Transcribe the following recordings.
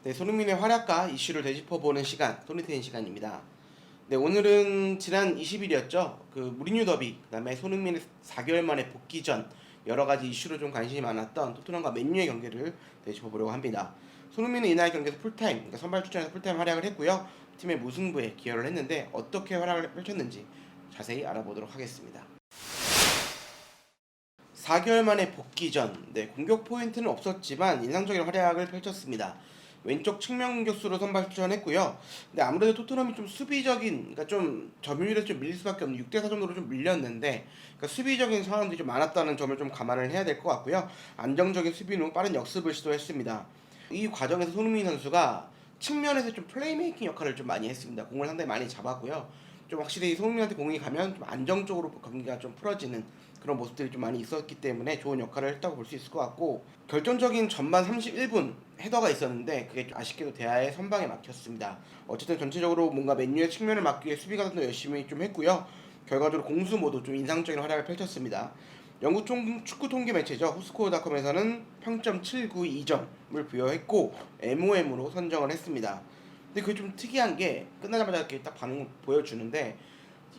네, 손흥민의 활약과 이슈를 되짚어보는 시간, 손희태인 시간입니다. 네, 오늘은 지난 20일이었죠. 그 무리뉴 더비, 그다음에 손흥민의 4개월 만에 복귀 전 여러 가지 이슈로 좀 관심이 많았던 토트넘과 맨유의 경기를 되짚어보려고 합니다. 손흥민은 이날 경기에서 풀타임, 그러니까 선발 출전해서 풀타임 활약을 했고요. 팀의 무승부에 기여를 했는데 어떻게 활약을 펼쳤는지 자세히 알아보도록 하겠습니다. 4개월 만에 복귀 전, 네, 공격 포인트는 없었지만 인상적인 활약을 펼쳤습니다. 왼쪽 측면 공격수로 선발 출전했고요. 근데 아무래도 토트넘이 좀 수비적인, 그러니까 좀 점유율에 좀 밀릴 수밖에 없는 6대4 정도로 좀 밀렸는데, 그러니까 수비적인 상황들이 좀 많았다는 점을 좀 감안을 해야 될 것 같고요. 안정적인 수비는 후 빠른 역습을 시도했습니다. 이 과정에서 손흥민 선수가 측면에서 좀 플레이메이킹 역할을 좀 많이 했습니다. 공을 상당히 많이 잡았고요. 좀 확실히 손흥민한테 공이 가면 좀 안정적으로 경기가 좀 풀어지는 그런 모습들이 좀 많이 있었기 때문에 좋은 역할을 했다고 볼 수 있을 것 같고, 결정적인 전반 31분 헤더가 있었는데 그게 아쉽게도 대하의 선방에 막혔습니다. 어쨌든 전체적으로 뭔가 맨유의 측면을 막기 위해 수비가 좀 더 열심히 좀 했고요. 결과적으로 공수 모두 좀 인상적인 활약을 펼쳤습니다. 영국 축구 통계 매체죠, 후스코어닷컴에서는 평점 792점을 부여했고 MOM으로 선정을 했습니다. 근데 그게 좀 특이한 게 끝나자마자 이렇게 딱 반응 보여주는데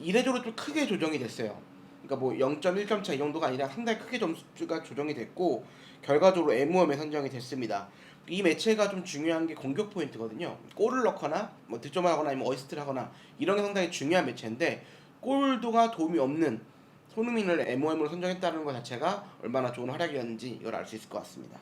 이례적으로 좀 크게 조정이 됐어요. 그러니까 뭐 0.1점 차 이 정도가 아니라 상당히 크게 점수가 조정이 됐고 결과적으로 MOM에 선정이 됐습니다. 이 매체가 좀 중요한 게 공격 포인트거든요. 골을 넣거나 뭐 득점을 하거나 아니면 어시스트를 하거나 이런 게 상당히 중요한 매체인데 골도가 도움이 없는 손흥민을 MOM으로 선정했다는 것 자체가 얼마나 좋은 활약이었는지 이걸 알 수 있을 것 같습니다.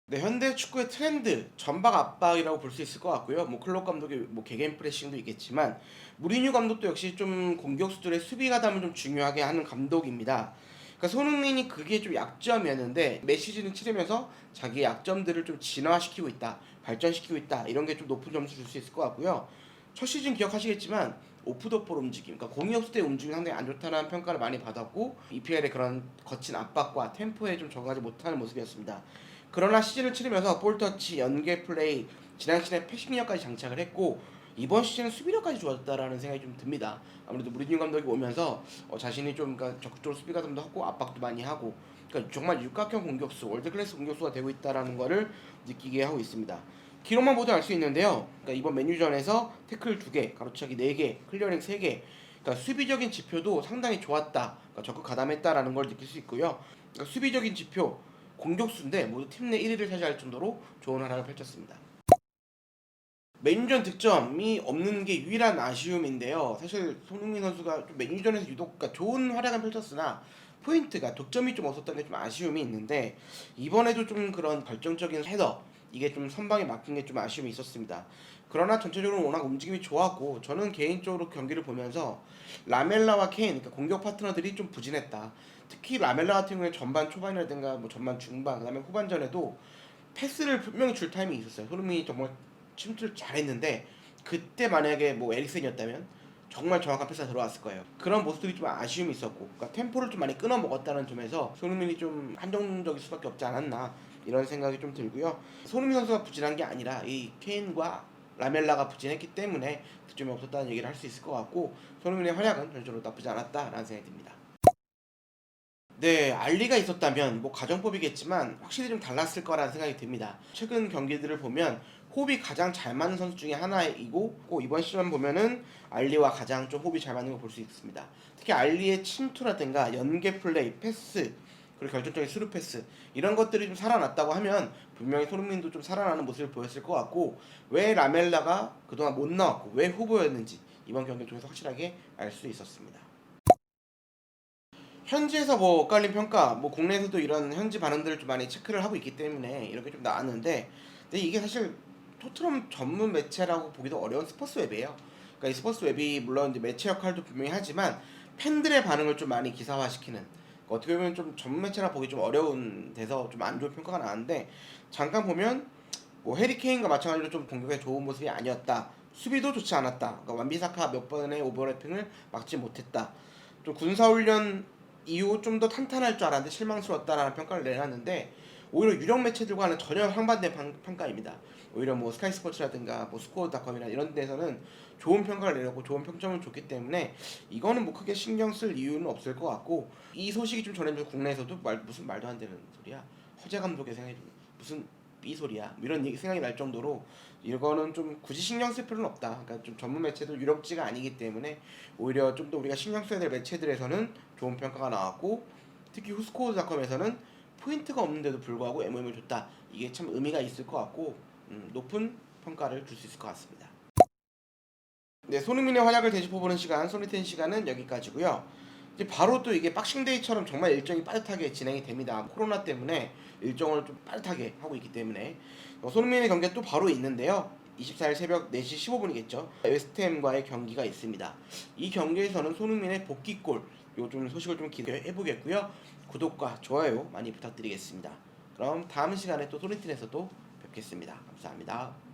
네, 현대 축구의 트렌드, 전방 압박이라고 볼 수 있을 것 같고요. 뭐 클롭 감독의 뭐 개개인 프레싱도 있겠지만 무리뉴 감독도 역시 좀 공격수들의 수비 가담을 좀 중요하게 하는 감독입니다. 그러니까 손흥민이 그게 좀 약점이었는데 매 시즌을 치르면서 자기의 약점들을 좀 진화시키고 있다, 발전시키고 있다, 이런 게 좀 높은 점수 줄 수 있을 것 같고요. 첫 시즌 기억하시겠지만 오프 더 볼 움직임, 그러니까 공이 없을 때 움직임이 상당히 안 좋다는 평가를 많이 받았고 EPL의 그런 거친 압박과 템포에 좀 적응하지 못하는 모습이었습니다. 그러나 시즌을 치르면서 볼터치, 연계 플레이, 지난 시즌에 패싱력까지 장착을 했고 이번 시즌은 수비력까지 좋아졌다라는 생각이 좀 듭니다. 아무래도 무리뉴 감독이 오면서 자신이 좀 그러니까 적극적으로 수비 가담도 하고 압박도 많이 하고, 그러니까 정말 육각형 공격수, 월드 클래스 공격수가 되고 있다라는 거를 느끼게 하고 있습니다. 기록만 보도 알 수 있는데요. 그러니까 이번 맨유전에서 태클 2개, 가로차기 4개, 클리어링 3개, 그러니까 수비적인 지표도 상당히 좋았다, 그러니까 적극 가담했다라는 걸 느낄 수 있고요. 그러니까 수비적인 지표, 공격수인데 모두 팀 내 1위를 차지할 정도로 좋은 활약을 펼쳤습니다. 맨유전 득점이 없는 게 유일한 아쉬움인데요. 사실 손흥민 선수가 좀 맨유전에서 유독 그러니까 좋은 활약을 펼쳤으나 포인트가 득점이 좀 없었던 게 좀 아쉬움이 있는데 이번에도 좀 그런 결정적인 헤더, 이게 좀 선방에 막힌 게 좀 아쉬움이 있었습니다. 그러나 전체적으로 워낙 움직임이 좋았고 저는 개인적으로 경기를 보면서 라멜라와 케인, 그러니까 공격 파트너들이 좀 부진했다. 특히 라멜라 같은 경우에 전반 초반이라든가 뭐 전반 중반 그다음에 후반전에도 패스를 분명히 줄 타이밍이 있었어요. 손흥민이 정말 침투를 잘했는데 그때 만약에 뭐 에릭센이었다면 정말 정확한 패스가 들어왔을 거예요. 그런 모습들이 좀 아쉬움이 있었고, 그러니까 템포를 좀 많이 끊어 먹었다는 점에서 손흥민이 좀 한정적일 수밖에 없지 않았나 이런 생각이 좀 들고요. 손흥민 선수가 부진한 게 아니라 이 케인과 라멜라가 부진했기 때문에 득점이 없었다는 얘기를 할 수 있을 것 같고 손흥민의 활약은 전적으로 나쁘지 않았다라는 생각이 듭니다. 네, 알리가 있었다면 뭐 가정법이겠지만 확실히 좀 달랐을 거라는 생각이 듭니다. 최근 경기들을 보면 호흡이 가장 잘 맞는 선수 중에 하나이고 이번 시즌 보면은 알리와 가장 좀 호흡이 잘 맞는 걸 볼 수 있습니다. 특히 알리의 침투라든가 연계 플레이, 패스, 그리고 결정적인 스루 패스, 이런 것들이 좀 살아났다고 하면 분명히 손흥민도 좀 살아나는 모습을 보였을 것 같고, 왜 라멜라가 그동안 못 나왔고 왜 후보였는지 이번 경기를 통해서 확실하게 알 수 있었습니다. 현지에서 뭐 엇갈린 평가, 뭐 국내에서도 이런 현지 반응들을 좀 많이 체크를 하고 있기 때문에 이렇게 좀 나왔는데, 근데 이게 사실 토트넘 전문 매체라고 보기도 어려운 스포츠웹이에요. 그러니까 이 스포츠웹이 물론 이제 매체 역할도 분명히 하지만 팬들의 반응을 좀 많이 기사화시키는, 그러니까 어떻게 보면 좀 전문 매체라 보기 좀 어려운 데서 좀 안 좋은 평가가 나왔는데, 잠깐 보면 뭐 해리 케인과 마찬가지로 좀 공격에 좋은 모습이 아니었다. 수비도 좋지 않았다. 그러니까 완비사카 몇 번의 오버래핑을 막지 못했다. 좀 군사훈련 이후 좀 더 탄탄할 줄 알았는데 실망스러웠다라는 평가를 내놨는데, 오히려 유력 매체들과는 전혀 상반된 평가입니다. 오히려 뭐 스카이 스포츠라든가 뭐 스코어닷컴이나 이런 데서는 좋은 평가를 내렸고 좋은 평점을 줬기 때문에 이거는 뭐 크게 신경 쓸 이유는 없을 것 같고, 이 소식이 좀 전해지면서 국내에서도 무슨 말도 안 되는 소리야, 허재 감독의 생각이 무슨 삐소리야 이런 생각이 날 정도로 이거는 좀 굳이 신경 쓸 필요는 없다. 그러니까 좀 전문 매체도 유력지가 아니기 때문에 오히려 좀 더 우리가 신경 써야 될 매체들에서는 좋은 평가가 나왔고, 특히 후스코어닷컴에서는 포인트가 없는데도 불구하고 MOM을 줬다. 이게 참 의미가 있을 것 같고 높은 평가를 줄 수 있을 것 같습니다. 네, 손흥민의 활약을 되짚어보는 시간, 소니텐 시간은 여기까지고요. 이제 바로 또 이게 박싱데이처럼 정말 일정이 빠듯하게 진행이 됩니다. 코로나 때문에 일정을 좀 빠듯하게 하고 있기 때문에 손흥민의 경기가 또 바로 있는데요. 24일 새벽 4시 15분이겠죠. 웨스트햄과의 경기가 있습니다. 이 경기에서는 손흥민의 복귀골 요 좀 소식을 좀 기대해 보겠고요. 구독과 좋아요 많이 부탁드리겠습니다. 그럼 다음 시간에 또 소니텐에서 또 뵙겠습니다. 감사합니다.